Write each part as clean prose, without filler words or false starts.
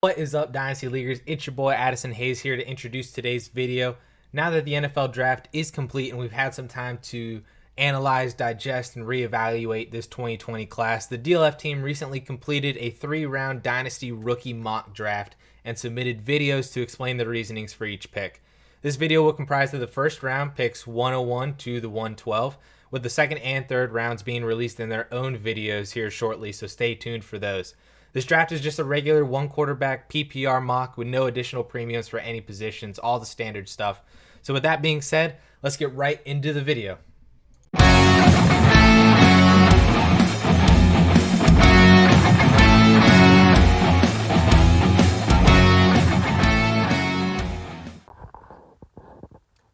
What is up, Dynasty Leaguers? It's your boy Addison Hayes here to introduce today's video. Now that the NFL draft is complete and we've had some time to analyze, digest, and reevaluate this 2020 class, the DLF team recently completed a 3-round Dynasty rookie mock draft and submitted videos to explain the reasonings for each pick. This video will comprise of the first round picks 101 to the 112, with the second and third rounds being released in their own videos here shortly, so stay tuned for those. This draft is just a regular one quarterback PPR mock with no additional premiums for any positions, all the standard stuff. So with that being said, let's get right into the video.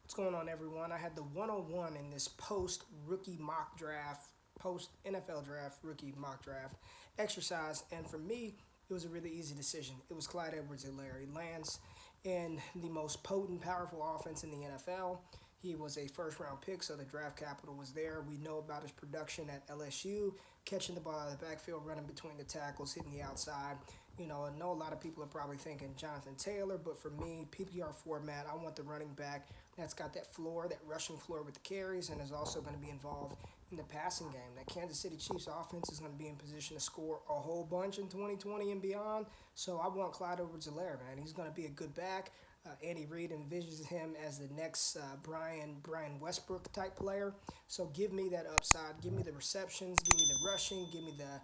What's going on, everyone? I had the 101 in this post-rookie mock draft, post-NFL draft, rookie mock draft exercise, and for me, it was a really easy decision. It was Clyde Edwards-Helaire. He lands in the most potent, powerful offense in the NFL. He was a first-round pick, so the draft capital was there. We know about his production at LSU, catching the ball out of the backfield, running between the tackles, hitting the outside. You know, I know a lot of people are probably thinking Jonathan Taylor, but for me, PPR format, I want the running back that's got that floor, that rushing floor with the carries, and is also going to be involved in the passing game. That Kansas City Chiefs offense is going to be in position to score a whole bunch in 2020 and beyond. So I want Clyde Edwards-Helaire, man. He's going to be a good back. Andy Reid envisions him as the next Brian Westbrook type player. So give me that upside. Give me the receptions. Give me the rushing. Give me the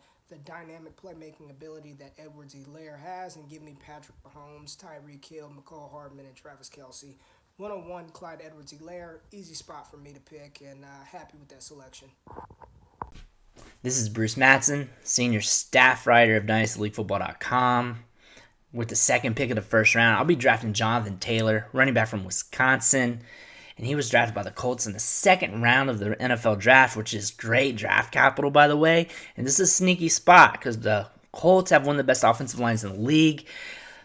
dynamic playmaking ability that Edwards-Helaire has. And give me Patrick Mahomes, Tyreek Hill, McCall Hardman, and Travis Kelce. 101, Clyde Edwards-Helaire. Easy spot for me to pick, and happy with that selection. This is Bruce Mattson, senior staff writer of DynastyLeagueFootball.com. With the second pick of the first round, I'll be drafting Jonathan Taylor, running back from Wisconsin. And he was drafted by the Colts in the second round of the NFL draft, which is great draft capital, by the way. And this is a sneaky spot because the Colts have one of the best offensive lines in the league.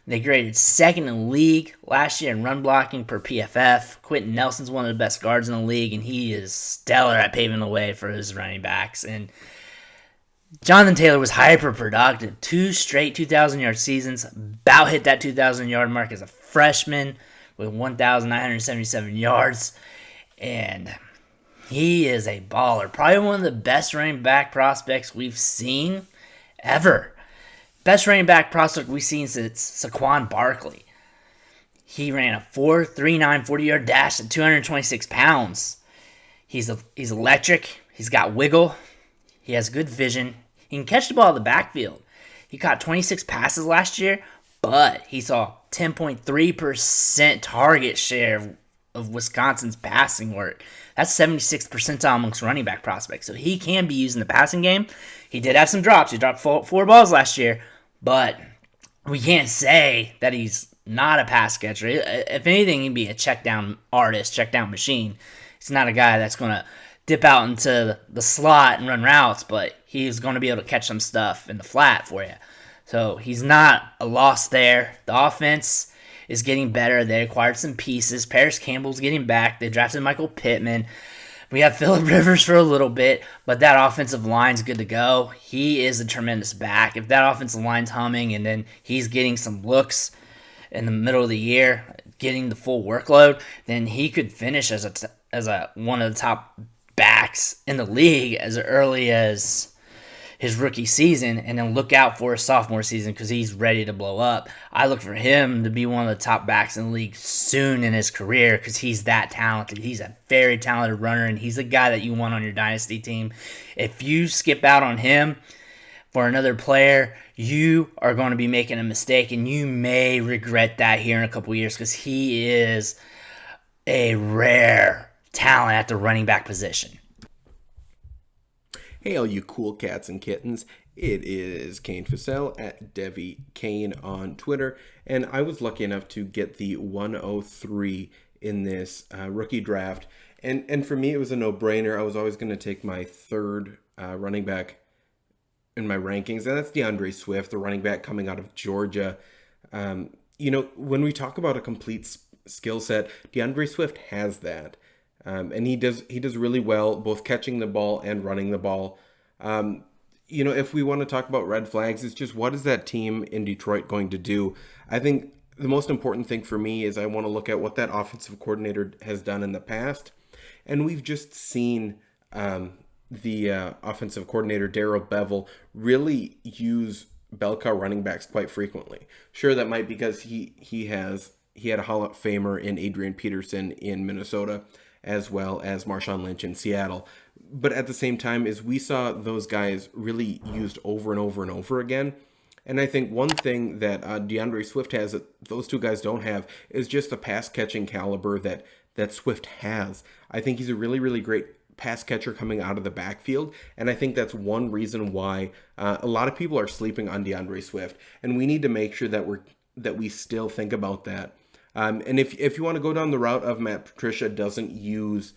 They graded second in the league last year in run blocking per PFF. Quentin Nelson's one of the best guards in the league, and he is stellar at paving the way for his running backs. And Jonathan Taylor was hyper productive. 2 straight 2,000-yard seasons. About hit that 2,000-yard mark as a freshman with 1,977 yards. And he is a baller. Probably one of the best running back prospects we've seen ever. Best running back prospect we've seen since Saquon Barkley. He ran a 4.39 40-yard dash at 226 pounds. He's electric. He's got wiggle. He has good vision. He can catch the ball in the backfield. He caught 26 passes last year, but he saw 10.3% target share of Wisconsin's passing work. That's 76th percentile amongst running back prospects. So he can be used in the passing game. He did have some drops. He dropped four balls last year, but we can't say that he's not a pass catcher. If anything, he'd be a check down artist, check down machine. He's not a guy that's going to dip out into the slot and run routes, but he's going to be able to catch some stuff in the flat for you. So he's not a loss there. The offense is getting better. They acquired some pieces. Paris Campbell's getting back. They drafted Michael Pittman. We have Phillip Rivers for a little bit, but that offensive line's good to go. He is a tremendous back. If that offensive line's humming and then he's getting some looks in the middle of the year, getting the full workload, then he could finish as a one of the top backs in the league as early as his rookie season, and then look out for his sophomore season because he's ready to blow up. I look for him to be one of the top backs in the league soon in his career because he's that talented. He's a very talented runner, and he's a guy that you want on your dynasty team. If you skip out on him for another player, you are going to be making a mistake, and you may regret that here in a couple years because he is a rare talent at the running back position. Hey, all you cool cats and kittens. It is Kane Fussell at Devi Kane on Twitter, and I was lucky enough to get the 103 in this rookie draft. And for me, it was a no-brainer. I was always going to take my third running back in my rankings, and that's DeAndre Swift, the running back coming out of Georgia. When we talk about a complete skill set, DeAndre Swift has that. And he does really well, both catching the ball and running the ball. if we want to talk about red flags, it's just what is that team in Detroit going to do? I think the most important thing for me is I want to look at what that offensive coordinator has done in the past. And we've just seen the offensive coordinator, Darrell Bevell, really use bell cow running backs quite frequently. Sure, that might be because he had a Hall of Famer in Adrian Peterson in Minnesota, as well as Marshawn Lynch in Seattle. But at the same time, is we saw those guys really used over and over and over again. And I think one thing that DeAndre Swift has that those two guys don't have is just the pass catching caliber that Swift has. I think he's a really, really great pass catcher coming out of the backfield. And I think that's one reason why a lot of people are sleeping on DeAndre Swift. And we need to make sure that we still think about that. And if you want to go down the route of Matt Patricia doesn't use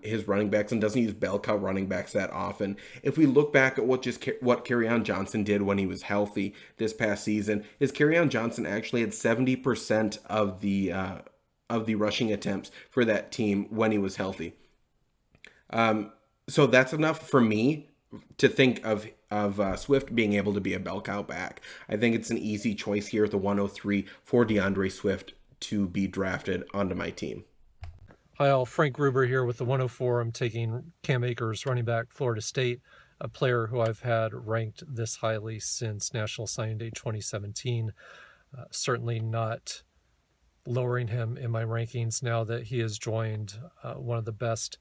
his running backs and doesn't use bell cow running backs that often. If we look back at what Kerryon Johnson did when he was healthy this past season, is Kerryon Johnson actually had 70% of the rushing attempts for that team when he was healthy. So that's enough for me to think of Swift being able to be a bell cow back. I think it's an easy choice here at the 103 for DeAndre Swift to be drafted onto my team. Hi all, Frank Gruber here with the 104. I'm taking Cam Akers, running back, Florida State, a player who I've had ranked this highly since National Signing Day 2017. Certainly not lowering him in my rankings now that he has joined one of the best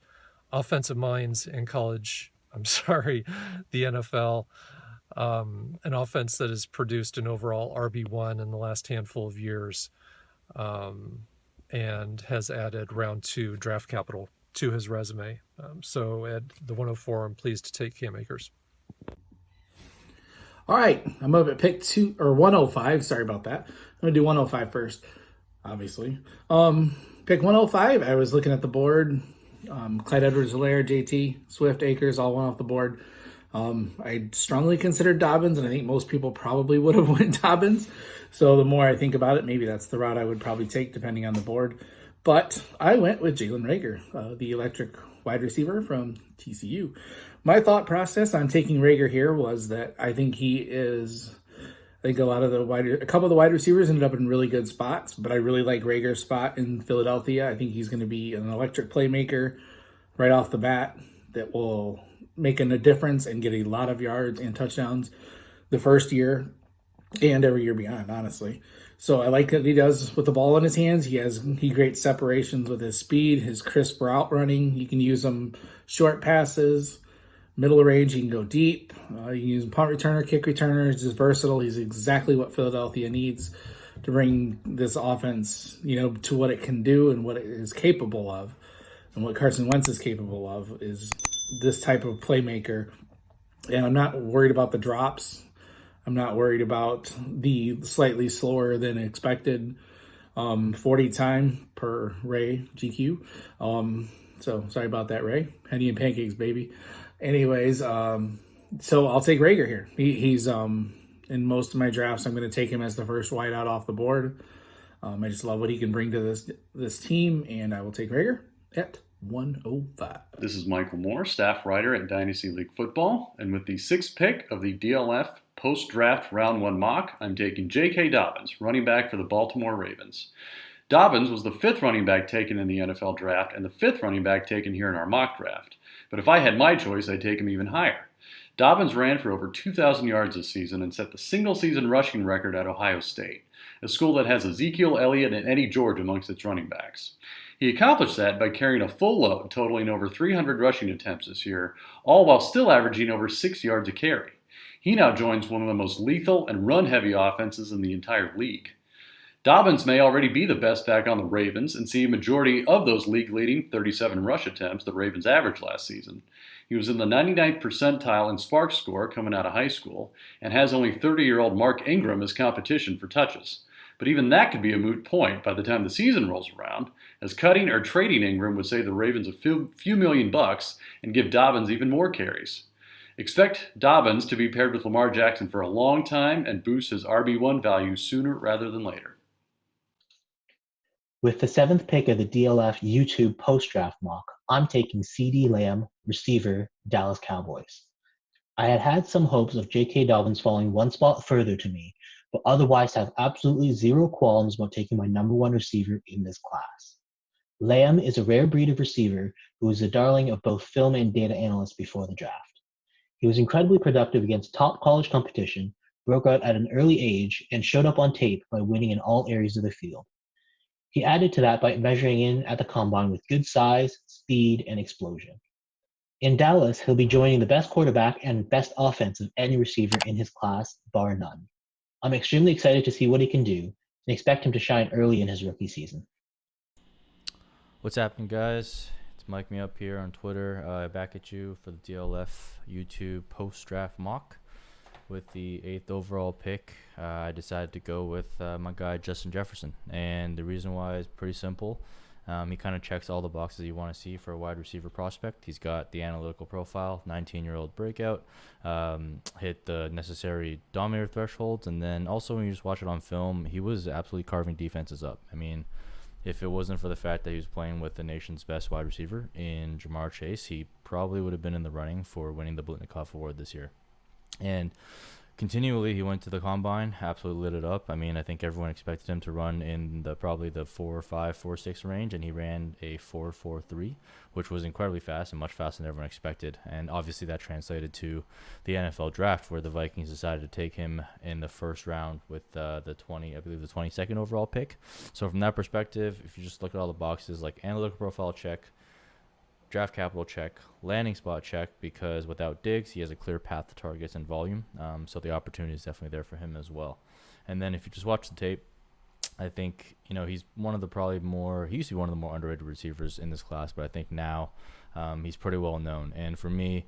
offensive minds in the NFL. An offense that has produced an overall RB1 in the last handful of years. And has added round 2 draft capital to his resume. So at the 104, I'm pleased to take Cam Akers. All right, I'm up at pick 105. Sorry about that. I'm going to do 105 first, obviously. Pick 105, I was looking at the board. Clyde Edwards-Helaire, JT, Swift, Akers, all went off the board. I strongly considered Dobbins, and I think most people probably would have went Dobbins. So the more I think about it, maybe that's the route I would probably take depending on the board. But I went with Jalen Reagor, the electric wide receiver from TCU. My thought process on taking Reagor here was that I think a couple of the wide receivers ended up in really good spots, but I really like Reagor's spot in Philadelphia. I think he's going to be an electric playmaker right off the bat that will make a difference and get a lot of yards and touchdowns the first year and every year beyond, honestly. So I like that he does with the ball in his hands. He creates separations with his speed, his crisp route running. You can use him short passes, middle range. He can go deep. You can use him punt returner, kick returner. He's just versatile. He's exactly what Philadelphia needs to bring this offense, to what it can do and what it is capable of. And what Carson Wentz is capable of is this type of playmaker. And I'm not worried about the drops. I'm not worried about the slightly slower than expected 40 time per Ray GQ. So sorry about that, Ray. Henny and pancakes, baby. Anyways, so I'll take Reagor here. He's in most of my drafts, I'm going to take him as the first wideout off the board. I just love what he can bring to this team, and I will take Reagor at 105. This is Michael Moore, staff writer at Dynasty League Football, and with the 6th pick of the DLF post-draft round 1 mock, I'm taking J.K. Dobbins, running back for the Baltimore Ravens. Dobbins was the 5th running back taken in the NFL draft and the 5th running back taken here in our mock draft. But if I had my choice, I'd take him even higher. Dobbins ran for over 2,000 yards this season and set the single-season rushing record at Ohio State, a school that has Ezekiel Elliott and Eddie George amongst its running backs. He accomplished that by carrying a full load, totaling over 300 rushing attempts this year, all while still averaging over 6 yards a carry. He now joins one of the most lethal and run-heavy offenses in the entire league. Dobbins may already be the best back on the Ravens and see a majority of those league-leading 37 rush attempts the Ravens averaged last season. He was in the 99th percentile in SPARQ score coming out of high school and has only 30-year-old Mark Ingram as competition for touches. But even that could be a moot point by the time the season rolls around, as cutting or trading Ingram would save the Ravens a few million bucks and give Dobbins even more carries. Expect Dobbins to be paired with Lamar Jackson for a long time and boost his RB1 value sooner rather than later. With the 7th pick of the DLF YouTube post-draft mock, I'm taking CeeDee Lamb, receiver, Dallas Cowboys. I had some hopes of J.K. Dobbins falling one spot further to me, but otherwise have absolutely zero qualms about taking my number one receiver in this class. Lamb is a rare breed of receiver who was the darling of both film and data analysts before the draft. He was incredibly productive against top college competition, broke out at an early age, and showed up on tape by winning in all areas of the field. He added to that by measuring in at the combine with good size, speed, and explosion. In Dallas, he'll be joining the best quarterback and best offense of any receiver in his class, bar none. I'm extremely excited to see what he can do and expect him to shine early in his rookie season. What's happening, guys? It's Mike Me Up here on Twitter. Back at you for the DLF YouTube post-draft mock. With the 8th overall pick, I decided to go with my guy Justin Jefferson. And the reason why is pretty simple. He kind of checks all the boxes you want to see for a wide receiver prospect. He's got the analytical profile, 19-year-old breakout, hit the necessary dominator thresholds, and then also when you just watch it on film, he was absolutely carving defenses up. I mean, if it wasn't for the fact that he was playing with the nation's best wide receiver in Jamar Chase, he probably would have been in the running for winning the Blitnikoff Award this year. And continually, he went to the combine, absolutely lit it up. I mean, I think everyone expected him to run in probably the 4.5, 4.6 range, and he ran a 4.43, which was incredibly fast and much faster than everyone expected. And obviously, that translated to the NFL draft, where the Vikings decided to take him in the first round with the 22nd overall pick. So from that perspective, if you just look at all the boxes, like analytical profile check, draft capital check, landing spot check, because without Diggs, he has a clear path to targets and volume. So the opportunity is definitely there for him as well. And then if you just watch the tape, I think, he's one of the he used to be one of the more underrated receivers in this class, but I think now he's pretty well known. And for me,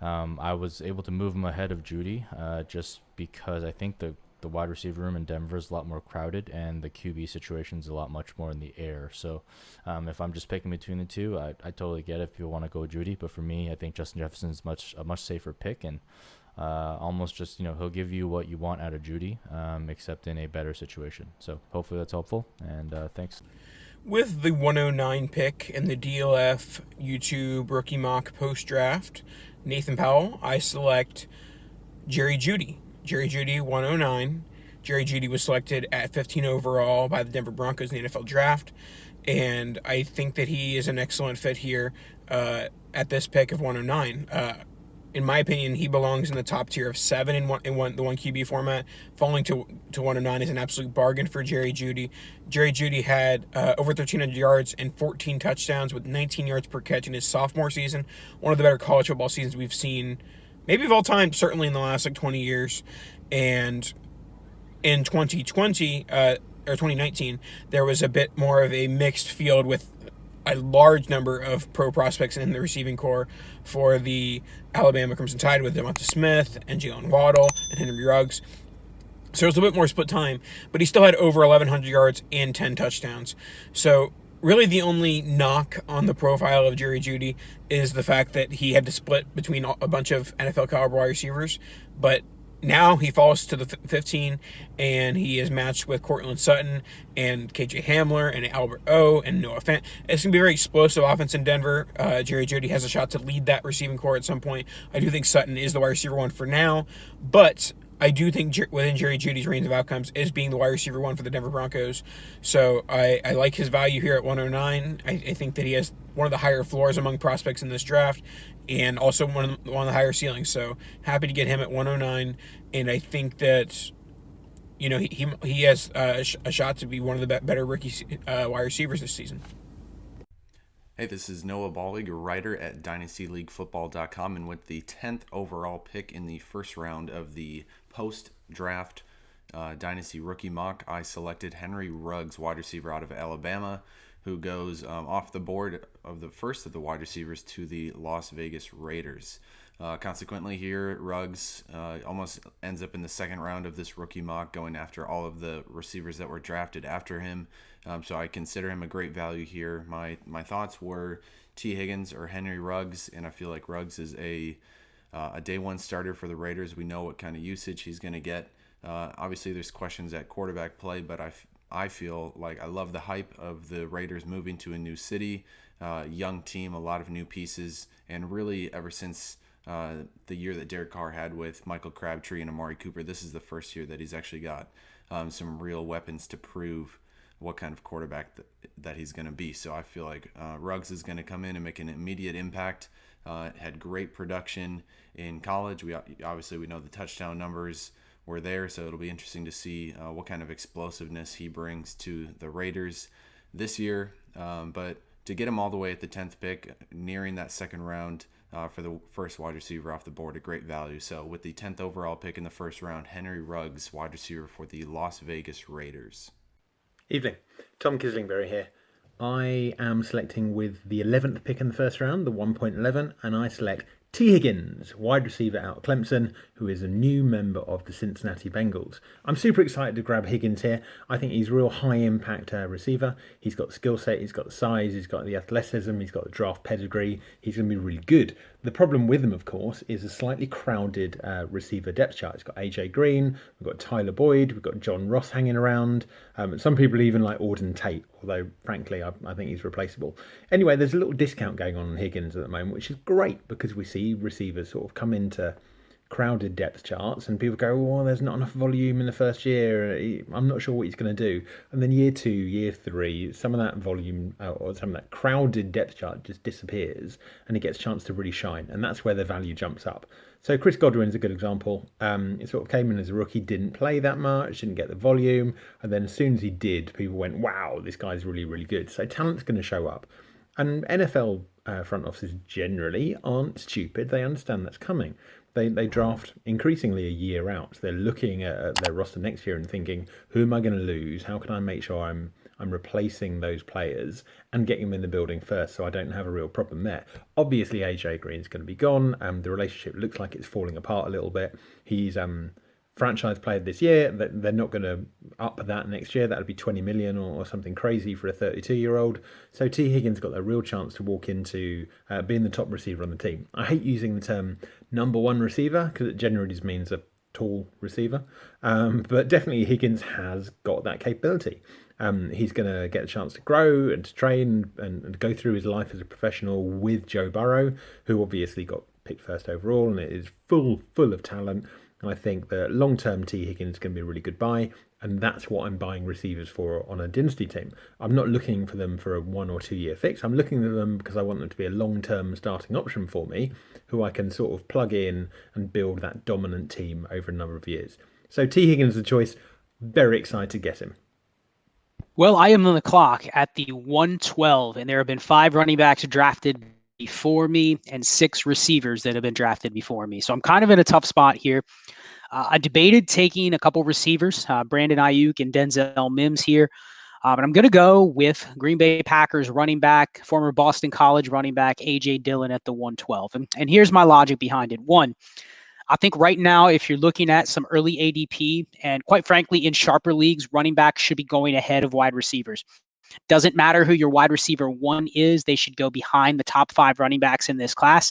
I was able to move him ahead of Jeudy just because I think the wide receiver room in Denver is a lot more crowded, and the QB situation is a lot much more in the air. So if I'm just picking between the two, I totally get it if people want to go Jeudy. But for me, I think Justin Jefferson is a much safer pick, and almost just, he'll give you what you want out of Jeudy, except in a better situation. So hopefully that's helpful, and thanks. With the 109 pick in the DLF YouTube rookie mock post-draft, Nathan Powell, I select Jerry Jeudy. Jerry Jeudy, 109. Jerry Jeudy was selected at 15 overall by the Denver Broncos in the NFL draft, and I think that he is an excellent fit here at this pick of 109. In my opinion, he belongs in the top tier of 7 in the one QB format. Falling to 109 is an absolute bargain for Jerry Jeudy. Jerry Jeudy had over 1,300 yards and 14 touchdowns with 19 yards per catch in his sophomore season. One of the better college football seasons we've seen, maybe of all time, certainly in the last 20 years. And in 2020 or 2019, there was a bit more of a mixed field with a large number of pro prospects in the receiving corps for the Alabama Crimson Tide, with Devonta Smith and Jalen Waddle and Henry Ruggs. So it was a bit more split time, but he still had over 1,100 yards and 10 touchdowns. So really the only knock on the profile of Jerry Jeudy is the fact that he had to split between a bunch of NFL caliber wide receivers, but now he falls to the 15, and he is matched with Cortland Sutton and KJ Hamler and Albert O and Noah Fant. It's going to be a very explosive offense in Denver. Jerry Jeudy has a shot to lead that receiving corps at some point. I do think Sutton is the wide receiver one for now, but I do think within Jerry Jeudy's range of outcomes is being the wide receiver one for the Denver Broncos. So I like his value here at 109. I think that he has one of the higher floors among prospects in this draft, and also one of the higher ceilings. So happy to get him at 109, and I think that he has a shot to be one of the better rookie wide receivers this season. Hey, this is Noah Ballig, a writer at DynastyLeagueFootball.com, and with the 10th overall pick in the first round of the post-draft Dynasty rookie mock, I selected Henry Ruggs, wide receiver out of Alabama, who goes off the board of the first of the wide receivers to the Las Vegas Raiders. Consequently here, Ruggs almost ends up in the second round of this rookie mock, going after all of the receivers that were drafted after him. So I consider him a great value here. My thoughts were Tee Higgins or Henry Ruggs, and I feel like Ruggs is a day one starter for the Raiders. We know what kind of usage he's going to get. Obviously, there's questions at quarterback play, but I feel like I love the hype of the Raiders moving to a new city, young team, a lot of new pieces, and really ever since the year that Derek Carr had with Michael Crabtree and Amari Cooper. This is the first year that he's actually got some real weapons to prove what kind of quarterback that he's going to be. So I feel like Ruggs is going to come in and make an immediate impact. Had great production in college. We know the touchdown numbers were there, so it'll be interesting to see what kind of explosiveness he brings to the Raiders this year. But to get him all the way at the 10th pick, nearing that second round for the first wide receiver off the board, a great value. So with the 10th overall pick in the first round, Henry Ruggs, wide receiver for the Las Vegas Raiders. Evening, Tom Kislingberry here. I am selecting with the 11th pick in the first round, the 1.11, and I select Tee Higgins, wide receiver out of Clemson, who is a new member of the Cincinnati Bengals. I'm super excited to grab Higgins here. I think he's a real high-impact receiver. He's got the skill set, he's got the size, he's got the athleticism, he's got the draft pedigree. He's going to be really good. The problem with him, of course, is a slightly crowded receiver depth chart. It's got AJ Green, we've got Tyler Boyd, we've got John Ross hanging around. Some people even like Auden Tate, although, frankly, I think he's replaceable. Anyway, there's a little discount going on Higgins at the moment, which is great because we see receivers sort of come into crowded depth charts and people go, oh, there's not enough volume in the first year, I'm not sure what he's going to do. And then year 2, year 3, some of that volume or some of that crowded depth chart just disappears and he gets a chance to really shine, and that's where the value jumps up. So Chris Godwin's a good example. He sort of came in as a rookie, didn't play that much, didn't get the volume, and then as soon as he did, people went, wow, this guy's really, really good. So talent's going to show up. And NFL front offices generally aren't stupid. They understand that's coming. They draft increasingly a year out. So they're looking at their roster next year and thinking, who am I going to lose? How can I make sure I'm replacing those players and getting them in the building first so I don't have a real problem there? Obviously, AJ Green's going to be gone. The relationship looks like it's falling apart a little bit. He's franchise player this year. They're not going to up that next year. That would be 20 million or something crazy for a 32-year-old. So Tee Higgins got a real chance to walk into being the top receiver on the team. I hate using the term number one receiver because it generally just means a tall receiver. But definitely Higgins has got that capability. He's going to get a chance to grow and to train and go through his life as a professional with Joe Burrow, who obviously got picked first overall and is full of talent. And I think that long-term Tee Higgins is going to be a really good buy, and that's what I'm buying receivers for on a dynasty team. I'm not looking for them for a 1 or 2 year fix. I'm looking at them because I want them to be a long-term starting option for me, who I can sort of plug in and build that dominant team over a number of years. So Tee Higgins is the choice. Very excited to get him. Well, I am on the clock at the 112, and there have been 5 running backs drafted before me and 6 receivers that have been drafted before me. So I'm kind of in a tough spot here. I debated taking a couple receivers, Brandon Ayuk and Denzel Mims here. But I'm going to go with Green Bay Packers running back, former Boston College running back, A.J. Dillon at the 112. And here's my logic behind it. One, I think right now, if you're looking at some early ADP, and quite frankly, in sharper leagues, running backs should be going ahead of wide receivers. Doesn't matter who your wide receiver 1 is. They should go behind the top 5 running backs in this class,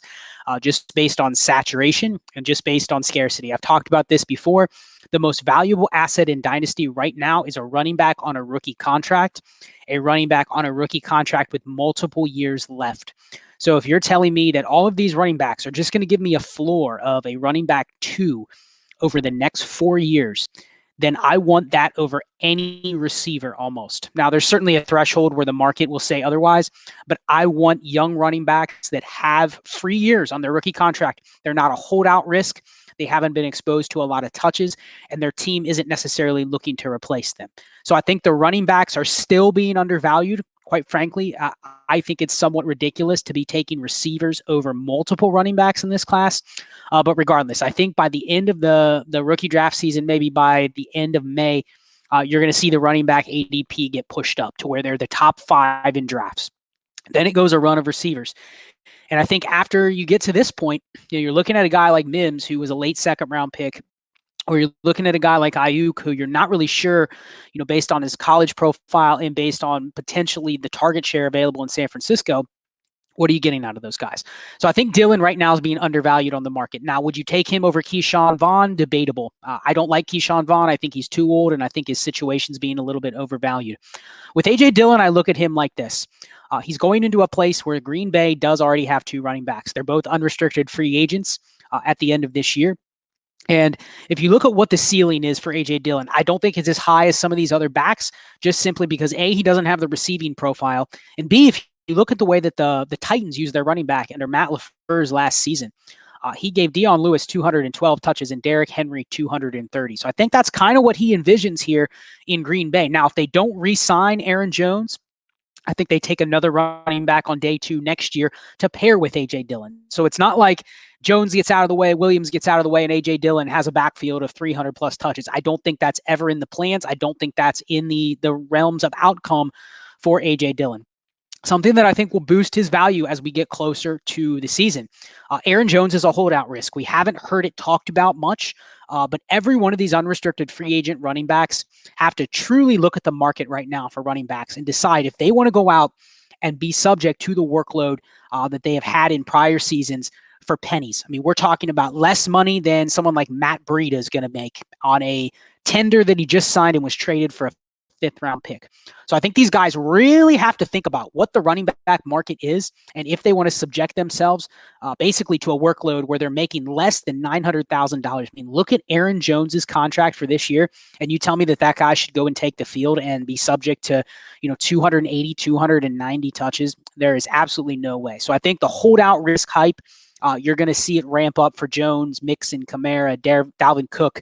just based on saturation and just based on scarcity. I've talked about this before. The most valuable asset in Dynasty right now is a running back on a rookie contract, with multiple years left. So if you're telling me that all of these running backs are just going to give me a floor of a running back 2 over the next 4 years, then I want that over any receiver almost. Now, there's certainly a threshold where the market will say otherwise, but I want young running backs that have free years on their rookie contract. They're not a holdout risk. They haven't been exposed to a lot of touches, and their team isn't necessarily looking to replace them. So I think the running backs are still being undervalued. Quite frankly, I think it's somewhat ridiculous to be taking receivers over multiple running backs in this class. But regardless, I think by the end of the rookie draft season, maybe by the end of May, you're going to see the running back ADP get pushed up to where they're the top 5 in drafts. Then it goes a run of receivers. And I think after you get to this point, you're looking at a guy like Mims, who was a late second-round pick, or you're looking at a guy like Ayuk, who you're not really sure, based on his college profile and based on potentially the target share available in San Francisco, What are you getting out of those guys? So I think Dillon right now is being undervalued on the market. Now, would you take him over Keyshawn Vaughn? Debatable. I don't like Keyshawn Vaughn. I think he's too old, and I think his situation's being a little bit overvalued. With A.J. Dillon, I look at him like this. He's going into a place where Green Bay does already have 2 running backs. They're both unrestricted free agents at the end of this year. And if you look at what the ceiling is for A.J. Dillon, I don't think it's as high as some of these other backs, just simply because A, he doesn't have the receiving profile, and B, if you look at the way that the Titans use their running back under Matt LaFleur's last season, he gave Dion Lewis 212 touches and Derrick Henry 230. So I think that's kind of what he envisions here in Green Bay. Now, if they don't re-sign Aaron Jones, I think they take another running back on day 2 next year to pair with A.J. Dillon. So it's not like Jones gets out of the way, Williams gets out of the way, and A.J. Dillon has a backfield of 300-plus touches. I don't think that's ever in the plans. I don't think that's in the realms of outcome for A.J. Dillon. Something that I think will boost his value as we get closer to the season. Aaron Jones is a holdout risk. We haven't heard it talked about much, but every one of these unrestricted free agent running backs have to truly look at the market right now for running backs and decide if they want to go out and be subject to the workload that they have had in prior seasons for pennies. I mean, we're talking about less money than someone like Matt Breida is going to make on a tender that he just signed and was traded for a 5th-round pick. So I think these guys really have to think about what the running back market is and if they want to subject themselves basically to a workload where they're making less than $900,000. I mean, look at Aaron Jones's contract for this year, and you tell me that guy should go and take the field and be subject to, 280, 290 touches. There is absolutely no way. So I think the holdout risk hype, you're going to see it ramp up for Jones, Mixon, Kamara, Dalvin Cook.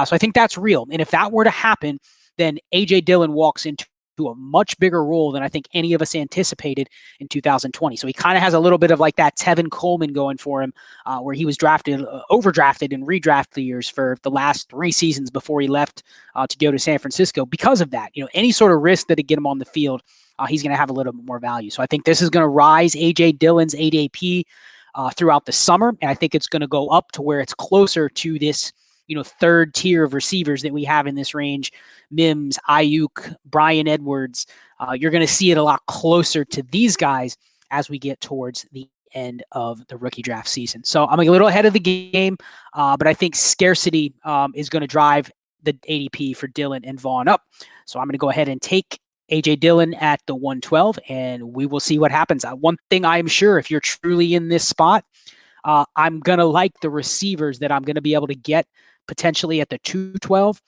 So I think that's real. And if that were to happen, then A.J. Dillon walks into a much bigger role than I think any of us anticipated in 2020. So he kind of has a little bit of like that Tevin Coleman going for him, where he was overdrafted in redraft years for the last 3 seasons before he left to go to San Francisco. Because of that, any sort of risk that would get him on the field, he's going to have a little bit more value. So I think this is going to rise A.J. Dillon's ADP throughout the summer, and I think it's going to go up to where it's closer to this 3rd tier of receivers that we have in this range. Mims, Ayuk, Bryan Edwards. You're going to see it a lot closer to these guys as we get towards the end of the rookie draft season. So I'm a little ahead of the game, but I think scarcity is going to drive the ADP for Dillon and Vaughn up. So I'm going to go ahead and take A.J. Dillon at the 112, and we will see what happens. One thing I am sure, if you're truly in this spot, I'm going to like the receivers that I'm going to be able to get potentially at the 212,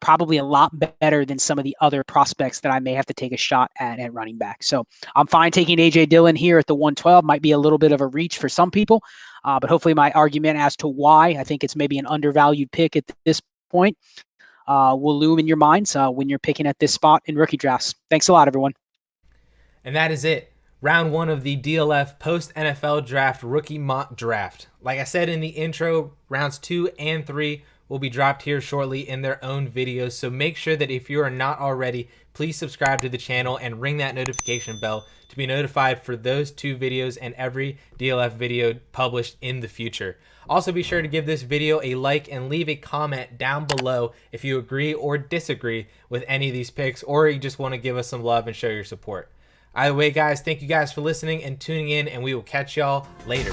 probably a lot better than some of the other prospects that I may have to take a shot at running back. So I'm fine taking A.J. Dillon here at the 112. Might be a little bit of a reach for some people, but hopefully my argument as to why I think it's maybe an undervalued pick at this point will loom in your minds when you're picking at this spot in rookie drafts. Thanks a lot, everyone. And that is it. Round 1 of the DLF post-NFL draft rookie mock draft. Like I said in the intro, rounds 2 and 3 will be dropped here shortly in their own videos. So make sure that if you are not already, please subscribe to the channel and ring that notification bell to be notified for those 2 videos and every DLF video published in the future. Also be sure to give this video a like and leave a comment down below if you agree or disagree with any of these picks, or you just want to give us some love and show your support. Either way, guys, thank you guys for listening and tuning in, and we will catch y'all later.